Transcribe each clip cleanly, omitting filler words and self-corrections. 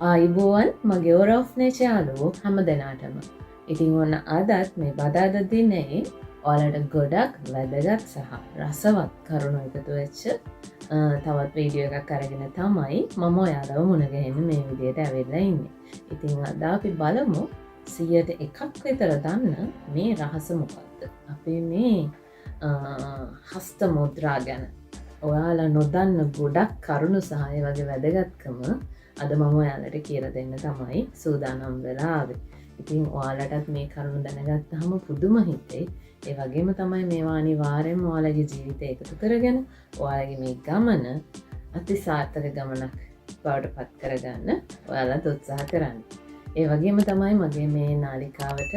ආයිබෝවන් මගේ ඔරෝ්නේච යාලුවෝ හැම දෙනාටම. ඉතිං ඔන්න අදත් මේ බදාද දිනේ ඔයාලට ගොඩක් වැදගත් සහ රසවත් කරුණු එකතු වෙච්ච තවත් වීඩියෝ එකක් අරගෙන තමයි මම ඔයාලව මුණගැහෙන්න මේ විදියට ඇවිල්ලා ඉන්නේ. ඉතිං අද අපි බලමු 100% විතර දන්න මේ රහස මොකක්ද. අපි මේ හස්ත මුද්‍රා ගැන ඔයාලා නොදන්න ගොඩක් කරුණු සහ ඒ වගේ වැදගත්කම අද මම ඔයාලට කියලා දෙන්න තමයි සූදානම් වෙලා ආවේ. ඉතින් ඔයාලටත් මේ කරුණු දැනගත්තාම පුදුම හිතෙයි. ඒ වගේම තමයි මේවා අනිවාර්යෙන්ම ඔයාලගේ ජීවිතේ එකතු කරගෙන ඔයාලගේ මේ ගමන අතිසාර්ථක ගමනක් බවට පත් කරගන්න ඔයාලත් උත්සාහ කරන්න. ඒ වගේම තමයි මගේ මේ නාලිකාවට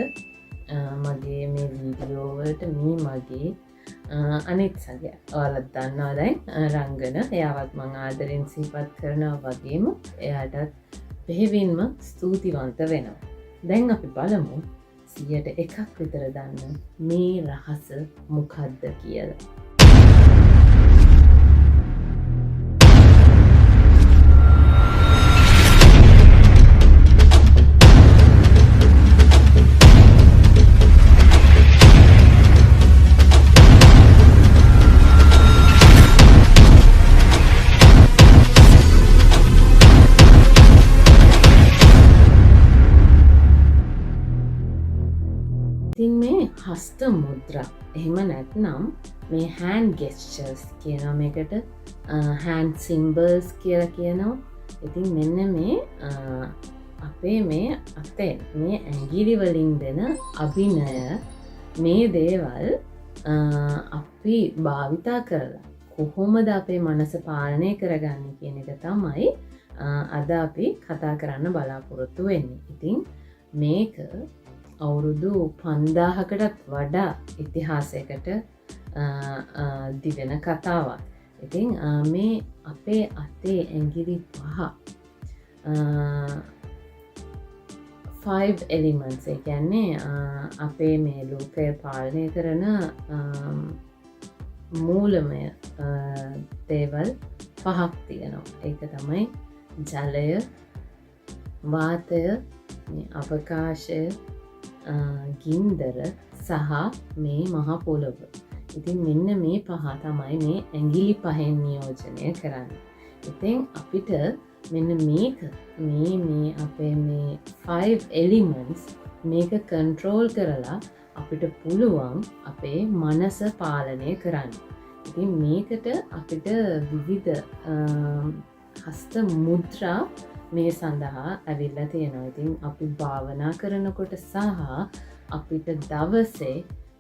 මගේ මේ වීඩියෝ වලට මේ මගේ අනෙක් සගය ඔයාලත් දන්නවා දැන් රංගන එයාවත් මං ආදරෙන් සිහිපත් කරනවා වගේම එයාටත් බෙහෙවින්ම ස්තුතිවන්ත වෙනවා. දැන් අපි බලමු 100% විතර දන්න මේ රහස මොකක්ද කියලා. ඉතින් මේ හස්ත මුද්‍රා එහෙම නැත්නම් මේ hand gestures කියනවා මේකට hand symbols කියලා කියනවා. ඉතින් මෙන්න මේ අපේ මේ අතේ මේ ඇඟිලි වලින් දෙන අභිනය මේ දේවල් අපි භාවිතා කරලා කොහොමද අපේ මනස පාලනය කරගන්නේ කියන එක තමයි අද අපි කතා කරන්න බලාපොරොත්තු වෙන්නේ. ඉතින් මේක අවුරුදු 5000කටත් වඩා ඉතිහාසයකට දිවෙන කතාවක්. ඉතින් මේ අපේ අතේ ඇඟිලි 5 elements ඒ කියන්නේ අපේ මේ ලෝකය පාලනය කරන මූලමය දේවල් 5ක් තියෙනවා. ඒක තමයි ජලය, වාතය, අවකාශය, ගින්දර සහ මේ මහ පොළොව. ඉතින් මෙන්න මේ පහ තමයි මේ ඇඟිලි පහෙන් නියෝජනය කරන්න. ඉතින් අපිට මෙන්න මේක මේ අපේ මේ 5 elements මේක කන්ට්‍රෝල් කරලා අපිට පුළුවන් අපේ මනස පාලනය කරන්න. ඉතින් මේකට අපිට විවිධ හස්ත මුද්‍රා මේ සඳහා ඇවිල්ලා තියෙනවා. ඉතින් අපි භාවනා කරනකොට සහ අපිට දවසේ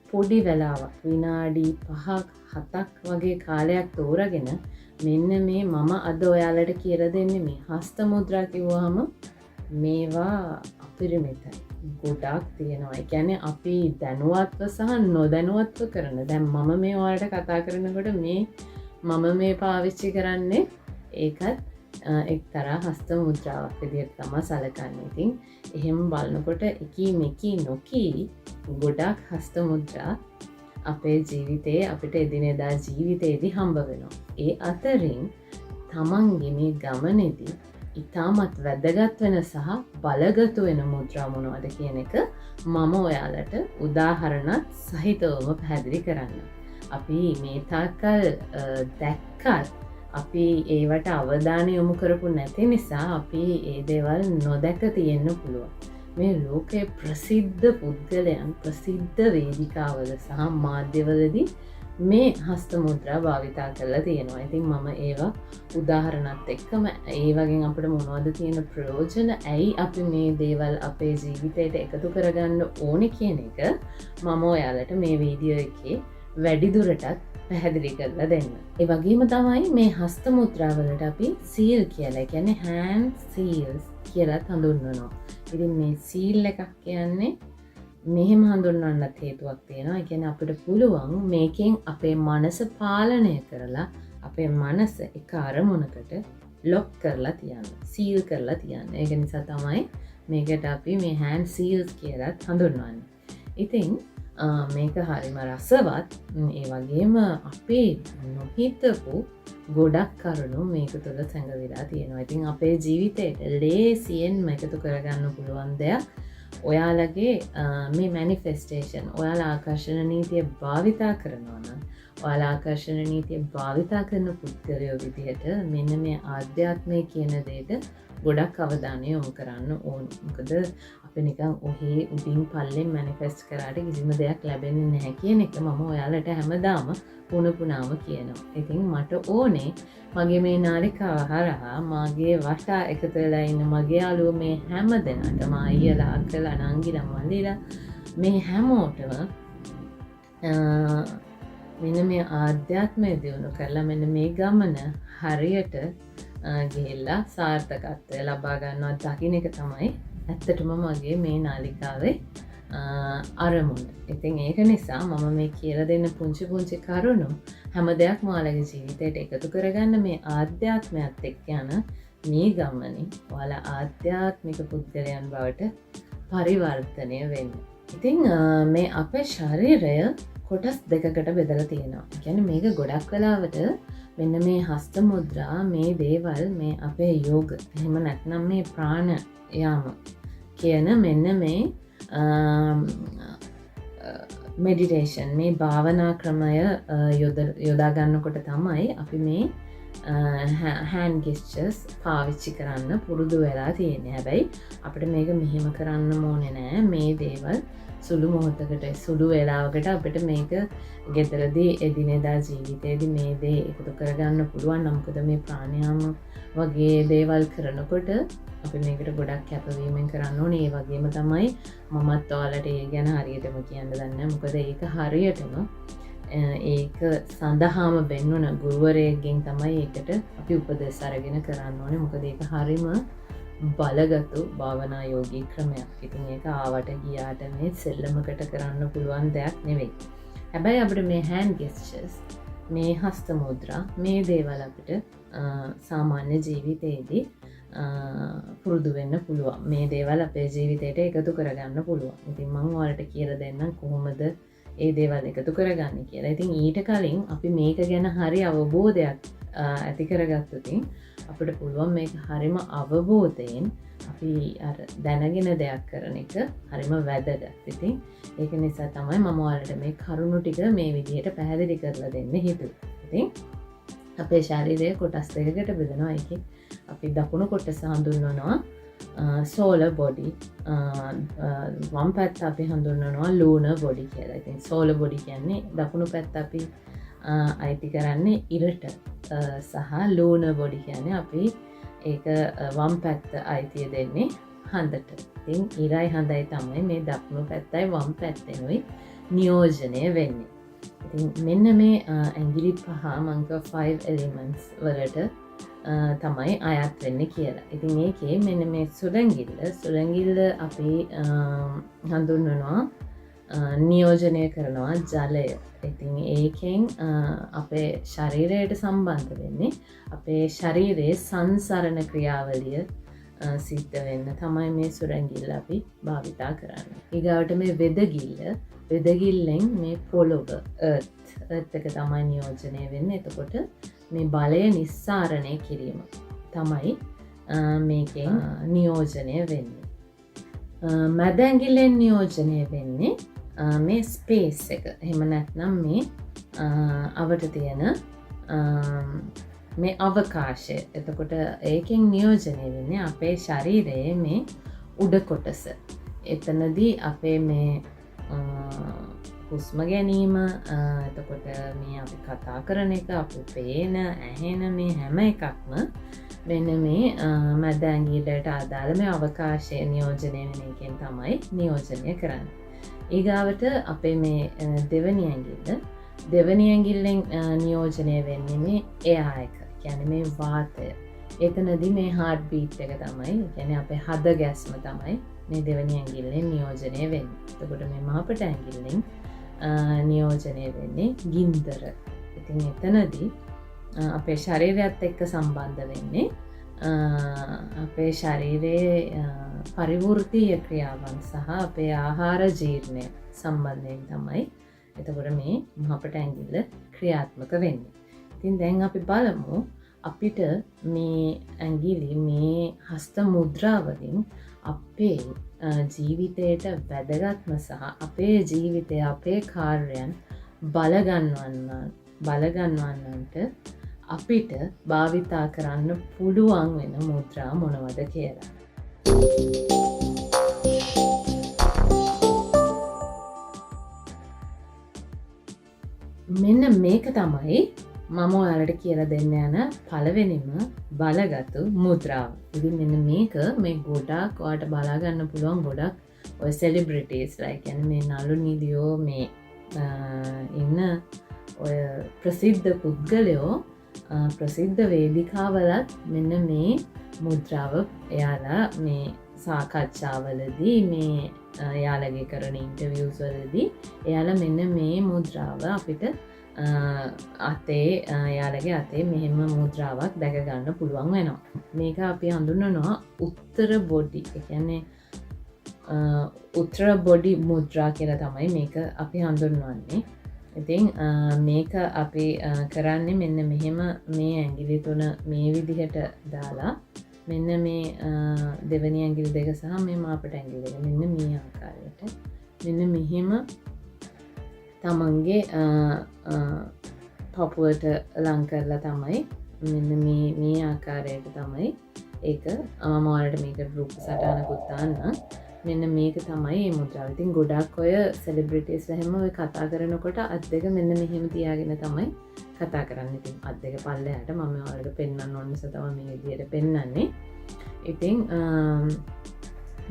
පොඩි වෙලාවක් විනාඩි 5-7ක් වගේ කාලයක් තෝරගෙන මෙන්න මේ මම අද ඔයාලට කියලා දෙන්නේ මේ හස්ත මුද්‍රා කිව්වහම මේවා අපරිමිතයි. ගොඩක් තියෙනවා. ඒ කියන්නේ අපි දැනුවත්ව සහ නොදැනුවත්ව කරන. දැන් මම මේ ඔයාලට කතා කරනකොට මම මේ පාවිච්චි කරන්නේ ඒකත් එක්තරා හස්ත මුද්‍රාවක් විදිහට තමයි සැලකන්නේ. ඉතින් එහෙම බලනකොට එකී මෙකී නොකී ගොඩක් හස්ත මුද්‍රා අපේ ජීවිතයේ අපිට එදිනෙදා ජීවිතයේදී හම්බ වෙනවා. ඒ අතරින් තමන්ගේ මේ ගමනේදී ඉතාමත් වැදගත් වෙන සහ බලගතු වෙන මුද්‍රා මොනවද කියන එක මම ඔයාලට උදාහරණත් සහිතවම පැහැදිලි කරන්න. අපි මේ තාක්කල් දැක්කත් අපි ඒවට අවධානය යොමු කරපු නැති නිසා අපි ඒ දේවල් නොදැක තියෙන්න පුළුවන්. මේ ලෝකයේ ප්‍රසිද්ධ පුද්ගලයන් ප්‍රසිද්ධ වේදිකාවල සහ මාධ්‍යවලදී මේ හස්ත මුද්‍රා භාවිතා කරලා තියෙනවා. ඉතින් මම ඒවා උදාහරණත් එක්කම ඒ වගේ අපිට මොනවද තියෙන ප්‍රයෝජන, ඇයි අපි මේ දේවල් අපේ ජීවිතයට එකතු කරගන්න ඕනේ කියන එක මම ඔයාලට මේ වීඩියෝ එකේ වැඩිදුරටත් පැහැදිලි කරලා දෙන්න. ඒ වගේම තමයි මේ හස්ත මුද්‍රාවලට අපි සීල් කියලා, කියන්නේ hand seals කියලා හඳුන්වනවා. ඉතින් මේ සීල් එකක් කියන්නේ මෙහෙම හඳුන්වන්නත් හේතුවක් තියෙනවා. ඒ කියන්නේ අපිට පුළුවන් මේකෙන් අපේ මනස පාලනය කරලා අපේ මනස එක අරමුණකට ලොක් කරලා තියන්න, සීල් කරලා තියන්න. ඒක නිසා තමයි මේකට අපි මේ hand seals කියලා හඳුන්වන්නේ. ඉතින් මේක හරිම රසවත්. ඒ වගේම අපේ නොහිතපු ගොඩක් කරුණු මේක තුළ සැඟවිලා තියෙනවා. ඉතින් අපේ ජීවිතයට ලේසියෙන්ම එකතු කරගන්න පුළුවන් දෙයක් ඔයාලගේ මේ මැනිෆෙස්ටේෂන්. ඔයාලා ආකර්ෂණ නීතිය භාවිතා කරනවා නම්, ඔයාලා ආකර්ෂණ නීතිය භාවිතා කරන පුද්ගලයෝ විදිහට මෙන්න මේ ආධ්‍යාත්මය කියන දෙයට ගොඩක් අවධානය යොමු කරන්න ඕන. මොකද අපි නිකන් ඔහේ උඩින් පල්ලෙන් මැනිෆෙස්ට් කරාට කිසිම දෙයක් ලැබෙන්නේ නැහැ කියන එක මම ඔයාලට හැමදාම පුනපුනාම කියනවා. ඉතින් මට ඕනේ මගේ මේ නාලිකාව හරහා මගේ වටා එකතු වෙලා ඉන්න මගේ යාළුවෝ මේ හැම දෙනාටම අයියලා අක්කලා නංගිලා මල්ලිලා මේ හැමෝටම මෙන්න මේ ආධ්‍යාත්මය දියුණු කරලා මෙන්න මේ ගමන හරියට ගිහිල්ලා සාර්ථකත්වය ලබා ගන්නවා දකින්න එක තමයි ඇත්තටම මගේ මේ නාලිකාවේ අරමුණ. ඉතින් ඒක නිසා මම මේ කියලා දෙන්න පුංචි කරුණු හැම දෙයක්ම ඔයාලගේ ජීවිතයට එකතු කරගන්න මේ ආධ්‍යාත්මයත් එක්ක යන මේ ගමනේ ඔයාලා ආධ්‍යාත්මික පුද්ගලයන් බවට පරිවර්තනය වෙන්න. ඉතින් මේ අපේ ශරීරය කොටස් දෙකකට බෙදලා තියෙනවා. ඒ කියන්නේ මේක ගොඩක් වෙලාවට මෙන්න මේ හස්ත මුද්‍රා මේ දේවල් මේ අපේ යෝග එහෙම නැත්නම් මේ ප්‍රාණයාම කියන මෙන්න මේ මෙඩිටේෂන් මේ භාවනා ක්‍රමය යොදා ගන්නකොට තමයි අපි මේ hand gestures පාවිච්චි කරන්න පුරුදු වෙලා තියෙන්නේ. හැබැයි අපිට මේක මෙහෙම කරන්න ඕනේ නෑ. මේ දේවල් සුළු මොහොතකට සුළු වෙලාවකට අපිට මේක ගෙදරදී එදිනෙදා ජීවිතේදී මේ දේ එකතු කරගන්න පුළුවන්. මොකද මේ ප්‍රාණයාම වගේ දේවල් කරනකොට අපි මේකට ගොඩක් කැපවීමෙන් කරන්න ඕනේ. ඒ වගේම තමයි මමත් ඔයාලට ඒ ගැන හරියටම කියන්න දන්නේ නැහැ. මොකද ඒක හරියටම ඒක සඳහාම වෙන්නුන ගුරුවරයෙක්ගෙන් තමයි ඒකට අපි උපදෙස් අරගෙන කරන්න ඕනේ. මොකද ඒක හරිම බලගතු භාවනා යෝගී ක්‍රමයක්. ඉතින් ඒක ආවට ගියාට මේ සෙල්ලමකට කරන්න පුළුවන් දෙයක් නෙවෙයි. හැබැයි අපිට මේ hand gestures මේ හස්ත මුද්‍රා මේ දේවල් අපිට සාමාන්‍ය ජීවිතයේදී පුරුදු වෙන්න පුළුවන්. මේ දේවල් අපේ ජීවිතයට එකතු කරගන්න පුළුවන්. ඉතින් මම ඔයාලට කියලා දෙන්නම් කොහොමද ඒ දේවල් එකතු කරගන්න කියලා. ඉතින් ඊට කලින් අපි මේක ගැන හරි අවබෝධයක් ඇති කරගත්තොතින් අපිට පුළුවන් මේක හරිම අවබෝධයෙන් අපි දැනගෙන දෙයක් කරන එක හරිම වැදගත්. ඉතින් ඒක නිසා තමයි මම ඔයාලට මේ කරුණු ටික මේ විදිහට පැහැදිලි කරලා දෙන්න හිතුවේ. ඉතින් අපේ ශරීරය කොටස් දෙකකට බෙදෙනවා. ඒකේ අපි දකුණු කොටස හඳුන්වනවා solar body, වම් පැත්ත අපි හඳුන්වනවා lunar body කියලා. ඉතින් solar body කියන්නේ දකුණු පැත්ත අපි අයිති කරන්නේ ඉරට සහ lunar body කියන්නේ අපි ඒක වම් පැත්ත අයිතිය දෙන්නේ හඳට. ඉතින් ඉරයි හඳයි තමයි මේ දකුණු පැත්තයි වම් පැත්තෙනුයි නියෝජනය වෙන්නේ. ඉතින් මෙන්න මේ ඇඟිලි පහ මංක 5 elements වලට තමයි අයත් වෙන්න කියලා. ඉතින් ඒකේ මෙන්න මේ සුළඟිල්ල අපි හඳුන්වනවා නියෝජනය කරනවා ජලය. ඉතින් ඒකෙන් අපේ ශරීරයට සම්බන්ධ වෙන්නේ අපේ ශරීරයේ සංසරණ ක්‍රියාවලිය සිද්ධ වෙන්න තමයි මේ සුළඟිල්ල අපි භාවිතා කරන්නේ. ඊගාවට මේ වෙදගිල්ලෙන් මේ පොළොව එර්ත් එක තමයි නියෝජනය වෙන්නේ. එතකොට මේ බලය නිස්සාරණය කිරීම තමයි මේකෙන් නියෝජනය වෙන්නේ. මැද ඇඟිල්ලෙන් නියෝජනය වෙන්නේ මේ ස්පේස් එක. එහෙම නැත්නම් මේ අවට තියෙන මේ අවකාශය. එතකොට ඒකෙන් නියෝජනය වෙන්නේ අපේ ශරීරයේ මේ උඩ කොටස. එතනදී අපේ මේ හුස්ම ගැනීම, එතකොට මේ අපි කතා කරන එක, අපි පේන ඇහෙන මේ හැම එකක්ම මෙන්න මේ මැද ඇඟිල්ලට අදාළ මේ අවකාශය නියෝජනය වෙන එකෙන් තමයි නියෝජනය කරන්නේ. ඊගාවට අපේ මේ දෙවනි ඇඟිල්ලෙන් නියෝජනය වෙන්නේ මේ එයා එක. කියන්නේ මේ වාතය. එතනදී මේ heart beat එක තමයි, කියන්නේ අපේ හද ගැස්ම තමයි මේ දෙවනි ඇඟිල්ලෙන් නියෝජනය වෙන්නේ. එතකොට මේ මහපට ඇඟිල්ලෙන් නියෝජනය වෙන්නේ ගින්දර. ඉතින් එතනදී අපේ ශරීරයත් එක්ක සම්බන්ධ වෙන්නේ අපේ ශරීරයේ පරිවෘත්තීය ක්‍රියාවන් සහ අපේ ආහාර ජීර්ණය සම්බන්ධයෙන් තමයි එතකොට මේ මහපට ඇඟිල්ල ක්‍රියාත්මක වෙන්නේ. ඉතින් දැන් අපි බලමු අපිට මේ ඇඟිලි මේ හස්ත මුද්‍රාවලින් අපේ ජීවිතයට වැදගත්ම සහ අපේ ජීවිතය අපේ කාර්යයන් බලගන්වන්නන්ට අපිට භාවිතා කරන්න පුළුවන් වෙන මුද්‍රා මොනවද කියලා. මෙන්න මේක තමයි මම ඔයාලට කියලා දෙන්න යන පළවෙනිම බලගතු මුද්‍රාව. ඉතින් මෙන්න මේක මේ ගොඩක් ඔයාලට බලාගන්න පුළුවන් ගොඩක් ඔය සෙලිබ්‍රිටිස් like මේ නළු නිළියෝ මේ ඉන්න ඔය ප්‍රසිද්ධ පුද්ගලයෝ ප්‍රසිද්ධ වේදිකාවලත් මෙන්න මේ මුද්‍රාව එයාලා මේ සාකච්ඡාවලදී මේ යාලගේ කරන ඉන්ටර්වියස් වලදී එයාලා මෙන්න මේ මුද්‍රාව අපිට අතේ යාලගේ අතේ මෙහෙම මුද්‍රාවක් දැක ගන්න පුළුවන් වෙනවා. මේක අපි හඳුන්වනවා උත්තර බොඩි. ඒ කියන්නේ උත්තර බොඩි මුද්‍රා කියලා තමයි මේක අපි හඳුන්වන්නේ. ඉතින් මේක අපි කරන්නේ මෙන්න මෙහෙම මේ ඇඟිලි තුන මේ විදිහට දාලා මෙන්න මේ දෙවැනි ඇඟිලි දෙක සහ මේ මාපට ඇඟිලි දෙක මෙන්න මේ ආකාරයට මෙන්න මෙහෙම තමන්ගේ පපුවට ලං කරලා තමයි මෙන්න මේ ආකාරයට තමයි ඒක මම ඔයාලට මේක රූප සටහනකුත් දාන්න. මෙන්න මේක තමයි මේ මුද්‍රාව. ඉතින් ගොඩක් ඔය සෙලිබ්‍රිටිස් එහෙම ඔය කතා කරනකොට අත් දෙක මෙන්න මෙහෙම තියාගෙන තමයි කතා කරන්නේ. ඉතින් අත් දෙක පල්ලෙහාට මම ඔයාලට පෙන්වන්න ඕන නිසා තමයි මේ විදිහට පෙන්වන්නේ. ඉතින්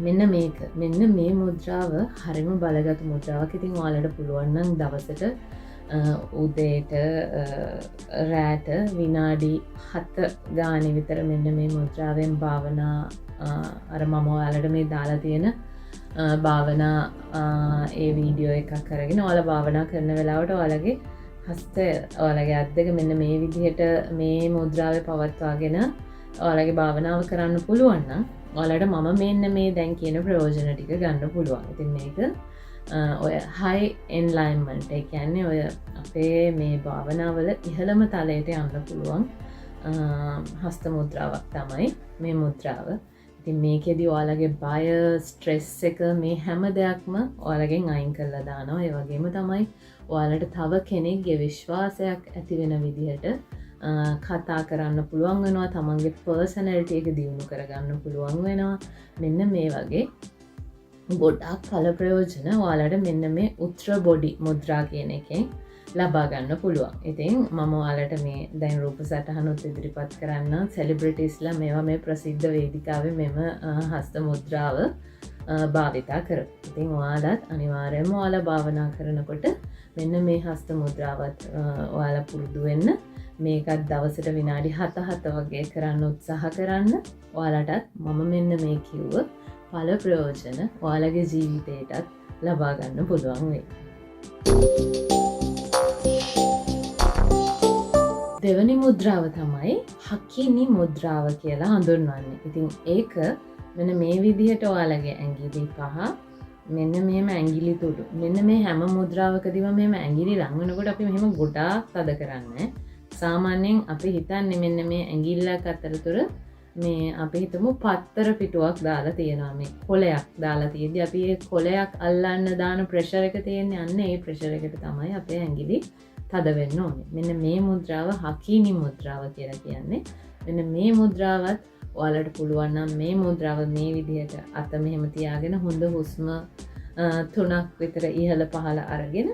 මෙන්න මේ මුද්‍රාව හරිම බලගත් මුද්‍රාවක්. ඉතින් ඔයාලට පුළුවන් නම් දවසට උදේට රෑට විනාඩි 7 ගානේ විතර මෙන්න මේ මුද්‍රාවෙන් භාවනා අර මම ඔයාලට මේ දාලා තියෙන භාවනා ඒ වීඩියෝ එකක් කරගෙන ඔයාලා භාවනා කරන වෙලාවට ඔයාලගේ හස්තය ඔයාලගේ අත් දෙක මෙන්න මේ විදිහට මේ මුද්‍රාවේ පවත්වාගෙන ඔයාලගේ භාවනාව කරන්න පුළුවන් නම් ඔයාලට මම මෙන්න මේ දැන් කියන ප්‍රයෝජන ටික ගන්න පුළුවන්. ඉතින් මේක ඔය high enlightenment ඒ කියන්නේ ඔය අපේ මේ භාවනාවල ඉහළම තලයට යන්න පුළුවන් හස්ත මුද්‍රාවක් තමයි මේ මුද්‍රාව. ඉතින් මේකෙදී ඔයාලගේ බය, ස්ට්‍රෙස් එක මේ හැම දෙයක්ම ඔයාලගෙන් අයින් කරලා දානවා. ඒ වගේම තමයි ඔයාලට තව කෙනෙක්ගේ විශ්වාසයක් ඇති වෙන විදිහට කතා කරන්න පුළුවන් වෙනවා. තමන්ගේ පර්සනැලිටි එක දියුණු කරගන්න පුළුවන් වෙනවා. මෙන්න මේ වගේ ගොඩක් ඵල ප්‍රයෝජන ඔයාලට මෙන්න මේ උත්තර බොඩි මුද්‍රා කියන එකෙන් ලබා ගන්න පුළුවන්. ඉතින් මම ඔයාලට මේ දැන් රූප සටහනොත් ඉදිරිපත් කරන්න සෙලිබ්‍රිටිස්ලා මේවා මේ ප්‍රසිද්ධ වේදිකාවේ මෙම හස්ත මුද්‍රාව භාවිතා කරමු. ඉතින් ඔයාලත් අනිවාර්යයෙන්ම ඔයාලා භාවනා කරනකොට මෙන්න මේ හස්ත මුද්‍රාවත් ඔයාලා පුරුදු වෙන්න. මේකත් දවසට විනාඩි 7 වගේ කරන්න උත්සාහ කරන්න. ඔයාලටත් මම මෙන්න මේ කිව්ව ඵල ප්‍රයෝජන ඔයාලගේ ජීවිතයටත් ලබා ගන්න පුළුවන් වෙයි. දෙවැනි මුද්‍රාව තමයි හකිනි මුද්‍රාව කියලා හඳුන්වන්නේ. ඉතින් ඒක මෙන්න මේ විදිහට ඔයාලගේ ඇඟිලි පහ මෙන්න මෙහෙම ඇඟිලි තුඩු මෙන්න මේ හැම මුද්‍රාවකදීම මෙහෙම ඇඟිලි ලං වෙනකොට අපි මෙහෙම ගොඩාක් තද කරන්නේ. සාමාන්‍යයෙන් අපි හිතන්නේ මෙන්න මේ ඇඟිල්ලක් අතරතුර මේ අපි හිතමු පත්තර පිටුවක් දාලා තියෙනවා. මේ කොලයක් දාලා තියෙද්දි අපි ඒ කොලයක් අල්ලන්න දාන ප්‍රෙෂර් එක තියෙන්නේ අන්න ඒ ප්‍රෙෂර් එකට තමයි අපේ ඇඟිලි තද වෙන්න ඕනේ. මෙන්න මේ මුද්‍රාව හකිනි මුද්‍රාව කියලා කියන්නේ. මෙන්න මේ මුද්‍රාවත් ඔයාලට පුළුවන් නම් මේ මුද්‍රාව මේ විදිහට අත මෙහෙම තියාගෙන හොඳ හුස්ම 3ක් විතර ඉහළ පහළ අරගෙන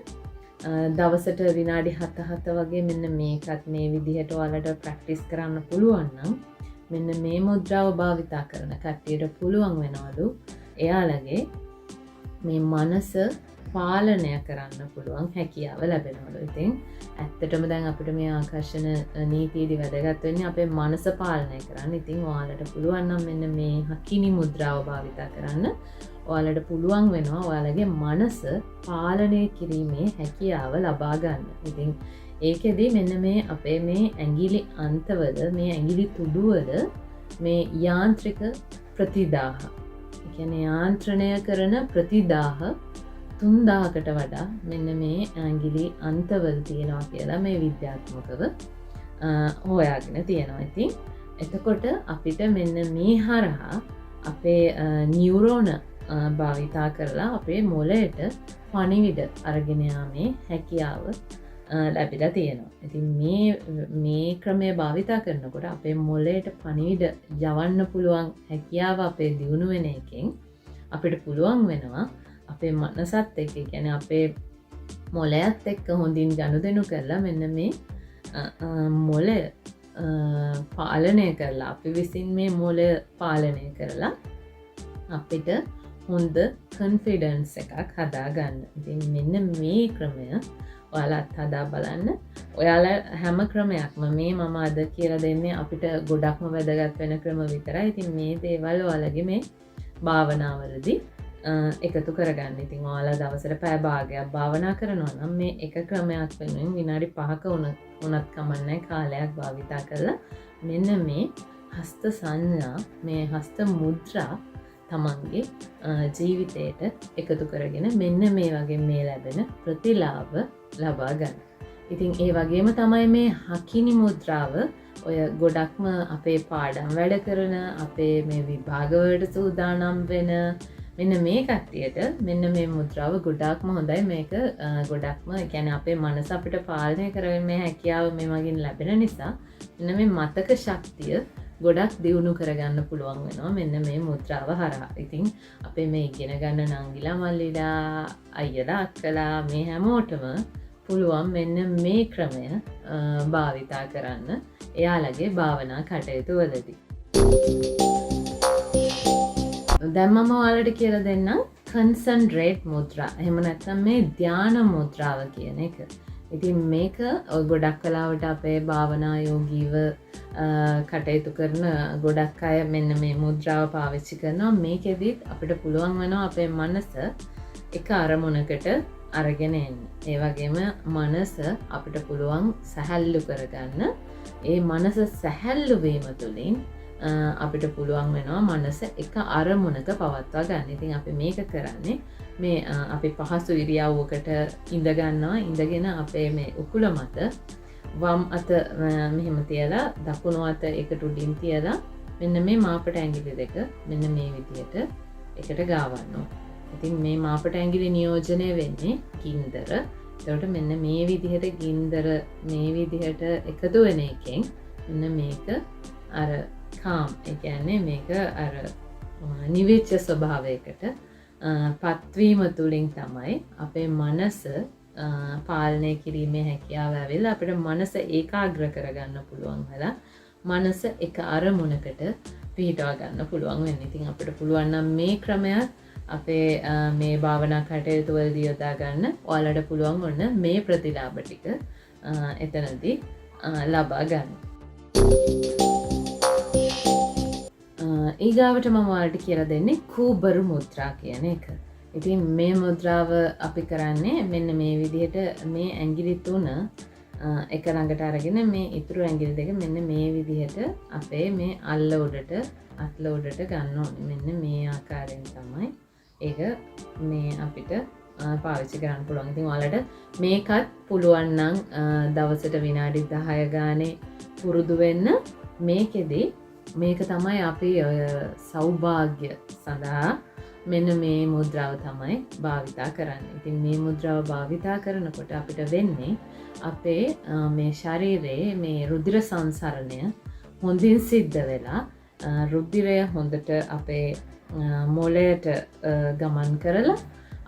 දවසට විනාඩි 7 වගේ මෙන්න මේකත් මේ විදිහට ඔයාලට ප්‍රැක්ටිස් කරන්න පුළුවන් නම් මෙන්න මේ මුද්‍රාව භාවිතා කරන කට්ටියට පුළුවන් වෙනවලු එයාලගේ මේ මනස පාලනය කරන්න පුළුවන් හැකියාව ලැබෙනවලු. ඉතින් ඇත්තටම දැන් අපිට මේ ආකර්ෂණ නීතියේදී වැදගත් වෙන්නේ අපේ මනස පාලනය කරන්න. ඉතින් ඔයාලට පුළුවන් නම් මෙන්න මේ හකිනි මුද්‍රාව භාවිතා කරන්න. ඔයාලට පුළුවන් වෙනවා ඔයාලගේ මනස පාලනය කිරීමේ හැකියාව ලබා ගන්න. ඉතින් ඒකෙදී මෙන්න මේ අපේ මේ ඇඟිලි අන්තවල මේ ඇඟිලි තුඩුවල මේ යාන්ත්‍රික ප්‍රතිදාහ. ඒ කියන්නේ යාන්ත්‍රණය කරන ප්‍රතිදාහ 3000කට වඩා මෙන්න මේ ඇඟිලි අන්තවල තියෙනවා කියලා මේ විද්‍යාත්මකව හොයාගෙන තියෙනවා. ඉතින් එතකොට අපිට මෙන්න මේ හරහා අපේ නියුරෝන භාවිතා කරලා අපේ මොලයට පණිවිඩ අරගෙන යාමේ හැකියාව ලැබිලා තියෙනවා. ඉතින් මේ ක්‍රමය භාවිතා කරනකොට අපේ මොලයට පණිවිඩ යවන්න පුළුවන් හැකියාව අපේ දියුණු වෙන එකෙන් අපිට පුළුවන් වෙනවා අපේ මනසත් එක්ක, කියන්නේ අපේ මොලයත් එක්ක හොඳින් ගනුදෙනු කරලා මෙන්න මේ මොලය පාලනය කරලා, අපි විසින් මේ මොලය පාලනය කරලා අපිට හොඳ කන්ෆිඩන්ස් එකක් හදාගන්න. ඉතින් මෙන්න මේ ක්‍රමය ඔයාලත් හදා බලන්න. ඔයාලා හැම ක්‍රමයක්ම මේ මම අද කියලා දෙන්නේ අපිට ගොඩක්ම වැදගත් වෙන ක්‍රම විතරයි. ඉතින් මේ දේවල් ඔයාලගේ මේ භාවනාවලදී එකතු කරගන්න. ඉතින් ඔයාලා දවසට පැය භාගයක් භාවනා කරනවා නම් මේ එක ක්‍රමයක් වෙනුවෙන් විනාඩි 5ක උනත් කමන්නේ කාලයක් භාවිතා කරලා මෙන්න මේ හස්ත සංඥා, මේ හස්ත මුද්‍රා තමන්ගේ ජීවිතයට එකතු කරගෙන මෙන්න මේ වගේ මේ ලැබෙන ප්‍රතිලාභ ලබා ගන්න. ඉතින් ඒ වගේම තමයි මේ හකිනි මුද්‍රාව ඔය ගොඩක්ම අපේ පාඩම් වැඩ කරන, අපේ මේ විභාගවලට සූදානම් වෙන මෙන්න මේ කට්ටියට මෙන්න මේ මුද්‍රාව ගොඩක්ම හොඳයි. මේක ගොඩක්ම කියන්නේ අපේ මනස අපිට පාලනය කරගෙන මේ හැකියාව මේ වගේ ලැබෙන නිසා මෙන්න මේ මතක ශක්තිය ගොඩක් දියුණු කරගන්න පුළුවන් වෙනවා මෙන්න මේ මුද්‍රාව හරහා. ඉතින් අපේ මේ ඉගෙන ගන්න නංගිලා මල්ලිලා අයියලා අක්කලා මේ හැමෝටම පුළුවන් මෙන්න මේ ක්‍රමය භාවිතා කරන්න එයාලගේ භාවනා කටයුතු වලදී. දැන් මම ඔයාලට කියලා දෙන්නම් කන්සන්ට්‍රේට් මුද්‍රා. එහෙම නැත්නම් මේ ධානා මුද්‍රාව කියන එක. ඉතින් මේක ගොඩක් කලාවට අපේ භාවනා යෝගීව කටයුතු කරන ගොඩක් අය මෙන්න මේ මුද්‍රාව පාවිච්චි කරනවා. මේකෙදිත් අපිට පුළුවන් වෙනවා අපේ මනස එක අරමුණකට අරගෙන එන්න. ඒ වගේම මනස අපිට පුළුවන් සැහැල්ලු කරගන්න. ඒ මනස සැහැල්ලු වීම තුළින් අපිට පුළුවන් වෙනවා මනස එක අරමුණක පවත්වා ගන්න. ඉතින් අපි මේක කරන්නේ මේ අපි පහසු ඉරියව්වකට ඉඳ ගන්නවා. ඉඳගෙන අපේ මේ උකුල මත වම් අත මෙහෙම තියලා දකුණු අත එකට උඩින් තියලා මෙන්න මේ මාපට ඇඟිලි දෙක මෙන්න මේ විදිහට එකට ගාවන්නවා. ඉතින් මේ මාපට ඇඟිලි නියෝජනය වෙන්නේ ගින්දර. එතකොට මෙන්න මේ විදිහට ගින්දර මේ විදිහට එකතු වෙන එකෙන් මෙන්න මේක අර කාම්, ඒ කියන්නේ මේක අර නිවිච්ච ස්වභාවයකට පත්වීම තුළින් තමයි අපේ මනස පාලනය කිරීමේ හැකියාව ඇවිල්ලා අපිට මනස ඒකාග්‍ර කරගන්න පුළුවන් වෙලා මනස එක අරමුණකට පිහිටවා ගන්න පුළුවන් වෙන්නේ. ඉතින් අපිට පුළුවන් නම් මේ ක්‍රමයක් අපේ මේ භාවනා කටයුතු වලදී යොදා ගන්න. ඔයාලට පුළුවන් ඔන්න මේ ප්‍රතිලාභ ටික එතනදී ලබා ගන්න. ඊගාවට මම ඔයාලට කියලා දෙන්නේ කූබරු මුද්‍රා කියන එක. ඉතින් මේ මුද්‍රාව අපි කරන්නේ මෙන්න මේ විදිහට මේ ඇඟිලි තුන එක ළඟට අරගෙන මේ ඉතුරු ඇඟිලි දෙක මෙන්න මේ විදිහට අපේ මේ අල්ල උඩට අත්ල උඩට ගන්න ඕනේ. මෙන්න මේ ආකාරයෙන් තමයි ඒක මේ අපිට පාවිච්චි කරන්න පුළුවන්. ඉතින් ඔයාලට මේකත් පුළුවන් නම් දවසට විනාඩි 10 ගානේ පුරුදු වෙන්න. මේකෙදී මේක තමයි අපි සෞභාග්‍ය සඳහා මෙන්න මේ මුද්‍රාව තමයි භාවිතා කරන්නේ. ඉතින් මේ මුද්‍රාව භාවිතා කරනකොට අපිට වෙන්නේ අපේ මේ ශරීරයේ මේ රුධිර සංසරණය හොඳින් සිද්ධ වෙලා රුධිරය හොඳට අපේ මොළයට ගමන් කරලා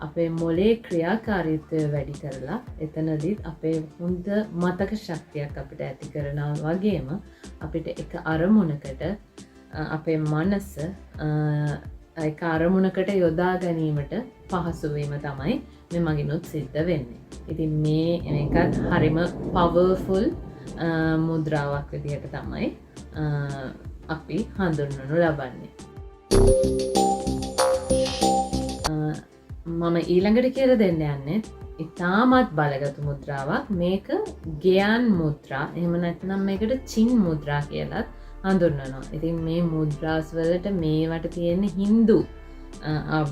අපේ මොලේ ක්‍රියාකාරීත්වය වැඩි කරලා එතනදිත් අපේ හොඳ මතක ශක්තියක් අපිට ඇති කරනවා. වගේම අපිට එක අරමුණකට අපේ මනස එක අරමුණකට යොදා ගැනීමට පහසු වීම තමයි මේ මගිනුත් සිද්ධ වෙන්නේ. ඉතින් මේකත් හරිම පවර්ෆුල් මුද්‍රාවක් විදිහට තමයි අපි හඳුන්වනු ලබන්නේ. මම ඊළඟට කියලා දෙන්න යන්නේ ඉතාමත් බලගතු මුද්‍රාවක්. මේක ගයාන් මුද්‍රා, එහෙම නැත්නම් මේකට චින් මුද්‍රා කියලත් හඳුන්වනවා. ඉතින් මේ මුද්‍රාස් වලට මේවට තියෙන හින්දු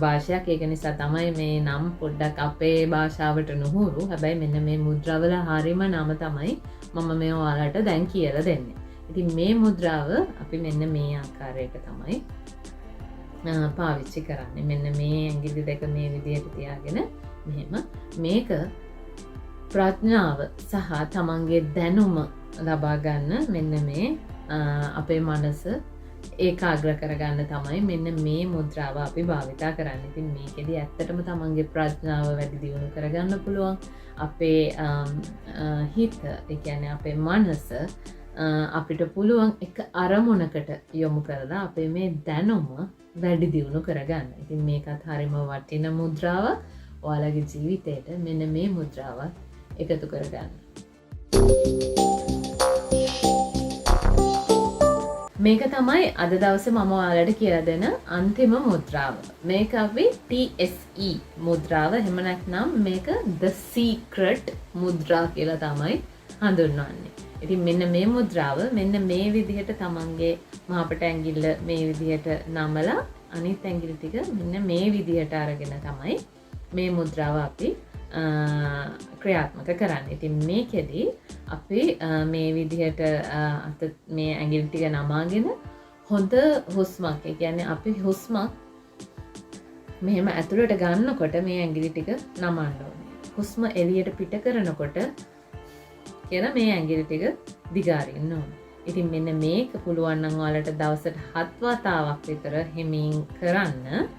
භාෂයක්, ඒක නිසා තමයි මේ නම් පොඩ්ඩක් අපේ භාෂාවට නුහුරු. හැබැයි මෙන්න මේ මුද්‍රාවල හරිම නම තමයි මම මේ ඔයාලට දැන් කියලා දෙන්නේ. ඉතින් මේ මුද්‍රාව අපි මෙන්න මේ ආකාරයට තමයි පාවිච්චි කරන්නේ. මෙන්න මේ ඇඟිලි දෙක මේ විදිහට තියාගෙන මෙහෙම මේක ප්‍රඥාව සහ තමන්ගේ දැනුම ලබා ගන්න මෙන්න මේ අපේ මනස ඒකාග්‍ර කරගන්න තමයි මෙන්න මේ මුද්‍රාව අපි භාවිතා කරන්න. ඉතින් මේකෙදි ඇත්තටම තමන්ගේ ප්‍රඥාව වැඩි දියුණු කරගන්න පුළුවන්. අපේ හිත, ඒ කියන්නේ අපේ මනස අපිට පුළුවන් එක අරමුණකට යොමු කරලා අපේ මේ දැනුම වැඩි දියුණු කරගන්න. ඉතින් මේකත් හරිම වටින මුද්‍රාවක්. ඔයාලගේ ජීවිතේට මෙන්න මේ මුද්‍රාවත් එකතු කරගන්න. මේක තමයි අද දවසේ මම ඔයාලට කියලා දෙන අන්තිම මුද්‍රාව. මේක අපි TSE මුද්‍රාව, එහෙම නැත්නම් මේක The Secret මුද්‍රා කියලා තමයි හඳුන්වන්නේ. ඉතින් මෙන්න මේ මුද්‍රාව මෙන්න මේ විදිහට තමන්ගේ මහපට ඇඟිල්ල මේ විදිහට නමලා අනිත් ඇඟිලි ටික මෙන්න මේ විදිහට අරගෙන තමයි මේ මුද්‍රාව අපි ක්‍රියාත්මක කරන්න. ඉතින් මේකෙදී අපි මේ විදිහට මේ ඇඟිලි ටික නමාගෙන හොඳ හුස්මක්, ඒ කියන්නේ අපි හුස්මක් මෙහෙම ඇතුළට ගන්නකොට මේ ඇඟිලි ටික නමන්න ඕනේ. හුස්ම එළියට පිට කරනකොට කියන මේ ඇඟිලි ටික දිගාරින්න ඕනේ. ඉතින් මෙන්න මේක පුළුවන් නම් ඔයාලට දවසට 7 වතාවක් විතර හිමින් කරන්න.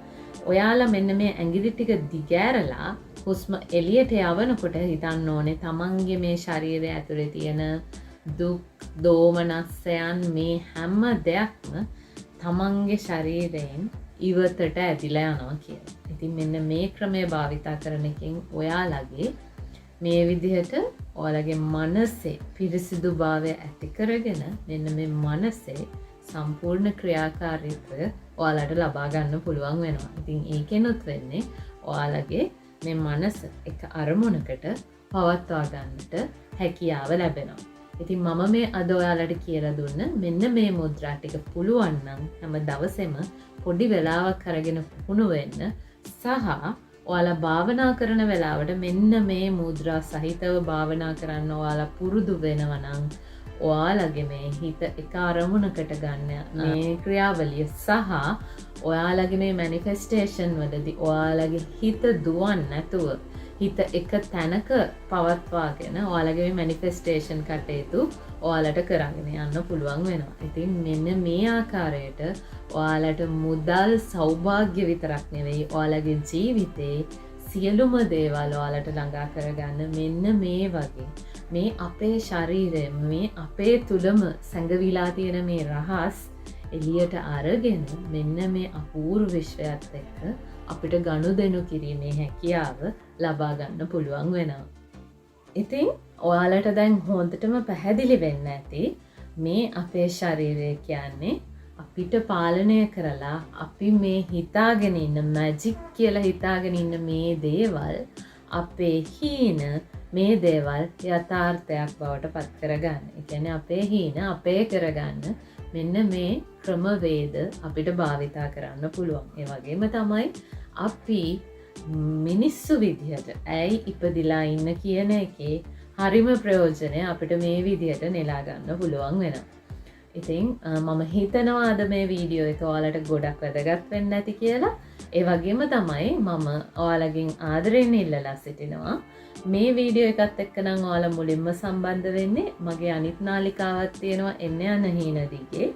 ඔයාලා මෙන්න මේ ඇඟිලි ටික දිගෑරලා හුස්ම එළියට යවනකොට හිතන්න ඕනේ තමන්ගේ මේ ශරීරය ඇතුලේ තියෙන දුක්, දෝමනස්සයන් මේ හැම දෙයක්ම තමන්ගේ ශරීරයෙන් ඉවතට ඇදිලා යනවා කියලා. ඉතින් මෙන්න මේ ක්‍රමය භාවිතා කරන එකෙන් ඔයාලගේ මේ විදිහට ඔයාලගේ මනසේ පිරිසිදුභාවය ඇති කරගෙන මෙන්න මේ මනසේ සම්පූර්ණ ක්‍රියාකාරීත්වය ඔයාලට ලබා ගන්න පුළුවන් වෙනවා. ඉතින් ඒකෙනුත් වෙන්නේ ඔයාලගේ මේ මනස එක අරමුණකට පවත්වා ගන්නට හැකියාව ලැබෙනවා. ඉතින් මම මේ අද ඔයාලට කියලා දුන්න මෙන්න මේ මුද්‍රා ටික පුළුවන් නම් හැම දවසෙම පොඩි වෙලාවක් අරගෙන පුහුණු වෙන්න සහ ඔයාලා භාවනා කරන වෙලාවට මෙන්න මේ මුද්‍රා සහිතව භාවනා කරන්න ඔයාලා පුරුදු වෙනවා නම් ඔයාලගේ මේ හිත එක අරමුණකට ගන්න මේ ක්‍රියාවලිය සහ ඔයාලගේ මේ මැනිෆෙස්ටේෂන් වලදී ඔයාලගේ හිත දුවන්නේ නැතුව හිත එක තැනක පවත්වාගෙන ඔයාලගේ මේ මැනිෆෙස්ටේෂන් කටයුතු ඔයාලට කරගෙන යන්න පුළුවන් වෙනවා. ඉතින් මෙන්න මේ ආකාරයට ඔයාලට මුදල් සෞභාග්‍ය විතරක් නෙවෙයි ඔයාලගේ ජීවිතේ සියලුම දේවල් ඔයාලට ළඟා කරගන්න මෙන්න මේ වගේ මේ අපේ ශරීරය මේ අපේ තුලම සැඟවිලා තියෙන මේ රහස් එළියට අරගෙන මෙන්න මේ අපූර්ව විශ්වයත් එක්ක අපිට ගනුදෙනු කිරීමේ හැකියාව ලබා ගන්න පුළුවන් වෙනවා. ඉතින් ඔයාලට දැන් හොඳටම පැහැදිලි වෙන්න ඇති මේ අපේ ශරීරය කියන්නේ අපිට පාලනය කරලා අපි මේ හිතාගෙන ඉන්න මැජික් කියලා හිතාගෙන ඉන්න මේ දේවල් අපේ හීන මේ දේවල් යථාර්ථයක් බවට පත් කරගන්න. ඒ කියන්නේ අපේ හීන අපේ කරගන්න මෙන්න මේ ක්‍රමවේද අපිට භාවිතා කරන්න පුළුවන්. ඒ වගේම තමයි අපි මිනිස්සු විදිහට ඇයි ඉපදිලා ඉන්න කියන එකේ හරිම ප්‍රයෝජනය අපිට මේ විදිහට නෙලා ගන්න පුළුවන් වෙනවා. ඉතින් මම හිතනවා අද මේ වීඩියෝ එක ඔයාලට ගොඩක් වැදගත් වෙන්න ඇති කියලා. ඒ වගේම තමයි මම ඔයාලගෙන් ආදරයෙන් ඉල්ලලා සිටිනවා මේ වීඩියෝ එකත් එක්ක නම් ඔයාලා මුලින්ම සම්බන්ධ වෙන්නේ මගේ අනිත් නාලිකාවක් තියෙනවා එන්න යන හීන දිගේ.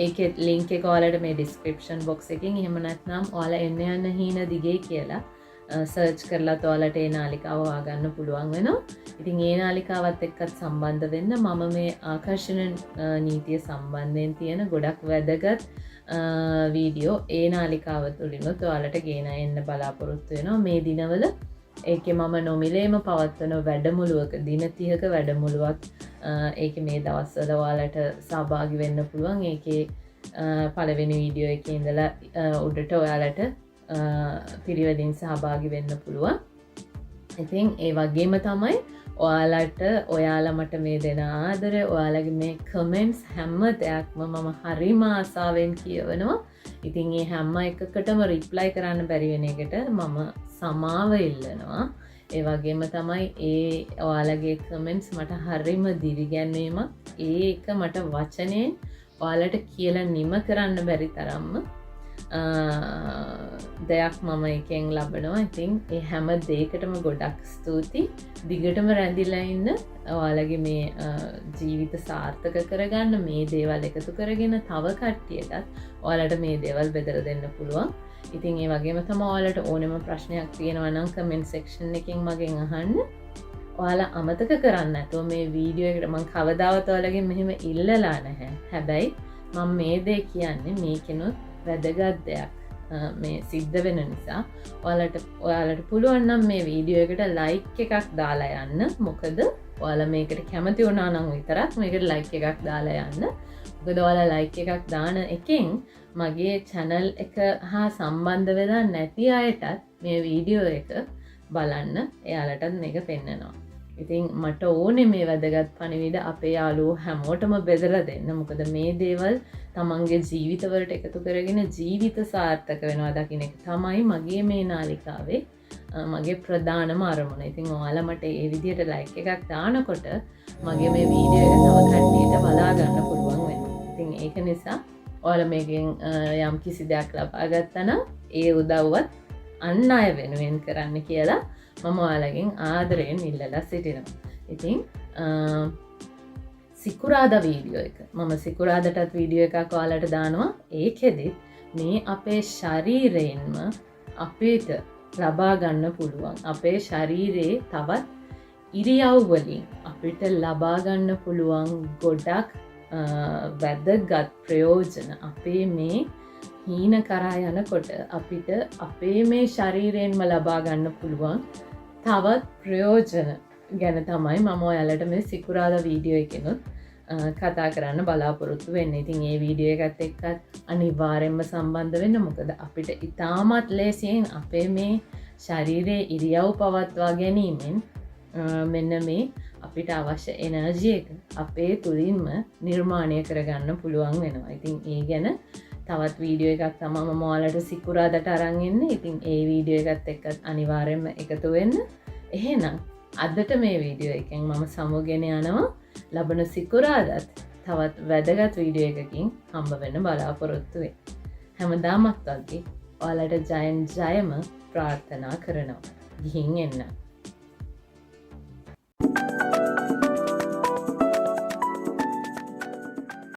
ඒකේ link එක ඔයාලට මේ description box එකකින් එහෙම නැත්නම් ඔයාලා එන්න යන හීන දිගේ කියලා සර්ච් කරලා ඔයාලට ඒ නාලිකාව හොයාගන්න පුළුවන් වෙනවා. ඉතින් ඒ නාලිකාවත් එක්කත් සම්බන්ධ වෙන්න මම මේ ආකර්ෂණ නීතිය සම්බන්ධයෙන් තියෙන ගොඩක් වැදගත් වීඩියෝ ඒ නාලිකාව තුලිනුත් ඔයාලට ගෙන එන්න බලාපොරොත්තු වෙනවා මේ දිනවල. ඒකේ මම නොමිලේම පවත්වන වැඩමුළුවක දින 30ක වැඩමුළුවක් ඒකේ මේ දවස්වල ඔයාලට සහභාගී වෙන්න පුළුවන්. ඒකේ පළවෙනි වීඩියෝ එකේ ඉඳලා උඩට ඔයාලට පිරිවෙලින් සහභාගී වෙන්න පුළුවන්. ඉතින් ඒ වගේම තමයි ඔයාලට ඔයාලා මට මේ දෙන ආදරේ ඔයාලගේ මේ කමෙන්ට්ස් හැම දෙයක්ම මම හරිම ආසාවෙන් කියවනවා. ඉතින් ඒ හැම එකකටම රිප්ලයි කරන්න බැරි වෙන එකට මම සමාව ඉල්ලනවා. ඒ වගේම තමයි ඒ ඔයාලගේ කමෙන්ට්ස් මට හරිම දිරිගැන්වීමක්. ඒක මට වචනයෙන් ඔයාලට කියලා නිම කරන්න බැරි තරම්ම දෙයක් මම එකෙන් ලබනවා. ඉතින් ඒ හැම දෙයකටම ගොඩක් ස්තුතියි. දිගටම රැඳිලා ඉන්න. ඔයාලගේ මේ ජීවිත සාර්ථක කරගන්න මේ දේවල් එකතු කරගෙන තව කට්ටියටත් ඔයාලට මේ දේවල් බෙදලා දෙන්න පුළුවන්. ඉතින් ඒ වගේම තමයි ඔයාලට ඕනෙම ප්‍රශ්නයක් තියෙනවා නම් කමෙන්ට් සෙක්ෂන් එකෙන් මගෙන් අහන්න. ඔයාලා අමතක කරන්න නැතුව මේ වීඩියෝ එකට මම කවදාවත් ඔයාලගෙන් මෙහෙම ඉල්ලලා නැහැ. හැබැයි මම මේ දේ කියන්නේ මේකෙනුත් වැදගත් දෙයක් මේ සිද්ධ වෙන නිසා ඔයාලට පුළුවන් නම් මේ වීඩියෝ එකට ලයික් එකක් දාලා යන්න. මොකද ඔයාලා මේකට කැමති වුණා නම් විතරක් මේකට ලයික් එකක් දාලා යන්න. මොකද ඔයාලා ලයික් එකක් දාන එකෙන් මගේ channel එක හා සම්බන්ධ වෙලා නැති අයටත් මේ වීඩියෝ එක බලන්න එයාලටත් මේක පෙන්නනවා. ඉතින් මට ඕනේ මේ වැදගත් පණිවිඩ අපේ යාළුවෝ හැමෝටම බෙදලා දෙන්න. මොකද මේ දේවල් තමන්ගේ ජීවිතවලට එකතු කරගෙන ජීවිත සාර්ථක වෙනවා දකින්න එක තමයි මගේ මේ නාලිකාවේ මගේ ප්‍රධානම අරමුණ. ඉතින් ඔයාලා මට ඒ විදිහට ලයික් එකක් දානකොට මගේ මේ වීඩියෝ එක තව කට්ටියට බලා ගන්න පුළුවන් වෙනවා. ඉතින් ඒක නිසා ඔයාලා මේකෙන් යම් කිසි දෙයක් ලබා ගත්තා නම් ඒ උදව්වත් අන් අය වෙනුවෙන් කරන්න කියලා මම ඔයාලගෙන් ආදරයෙන් ඉල්ලලා සිටිනවා. ඉතින් සිකුරාදා වීඩියෝ එක මම සිකුරාදටත් වීඩියෝ එකක් ඔයාලට දානවා. ඒකෙදිත් මේ අපේ ශරීරයෙන්ම අපිට ලබා ගන්න පුළුවන් අපේ ශරීරයේ තවත් ඉරියව් වලින් අපිට ලබා ගන්න පුළුවන් ගොඩක් වැදගත් ප්‍රයෝජන අපේ මේ හීන කරා යනකොට අපිට අපේ මේ ශරීරයෙන්ම ලබා ගන්න පුළුවන් තවත් ප්‍රයෝජන ගැන තමයි මම ඔයාලට මේ සිකුරාදා වීඩියෝ එකෙනුත් කතා කරන්න බලාපොරොත්තු වෙන්නේ. ඉතින් මේ වීඩියෝ එකත් එක්ක අනිවාර්යෙන්ම සම්බන්ධ වෙන්න. මොකද අපිට ඉතාමත් ලේසියෙන් අපේ මේ ශරීරයේ ඉරියව් පවත්වා ගැනීමෙන් මෙන්න මේ අපිට අවශ්‍ය එනර්ජි එක අපේ තුලින්ම නිර්මාණය කරගන්න පුළුවන් වෙනවා. ඉතින් ඒ ගැන තවත් වීඩියෝ එකක් තමයි මම ඔයාලට සිකුරාදට අරන් එන්නේ. ඉතින් ඒ වීඩියෝ එකත් එක්ක අනිවාර්යෙන්ම එකතු වෙන්න. එහෙනම් අදට මේ වීඩියෝ එකෙන් මම සමුගෙන යනවා. ලබන සිකුරාදත් තවත් වැදගත් වීඩියෝ එකකින් හම්බ වෙන්න බලාපොරොත්තු වෙයි. හැමදාමත් වගේ ඔයාලට ජයෙන් ජයම ප්‍රාර්ථනා කරනවා. ගිහින් එන්න.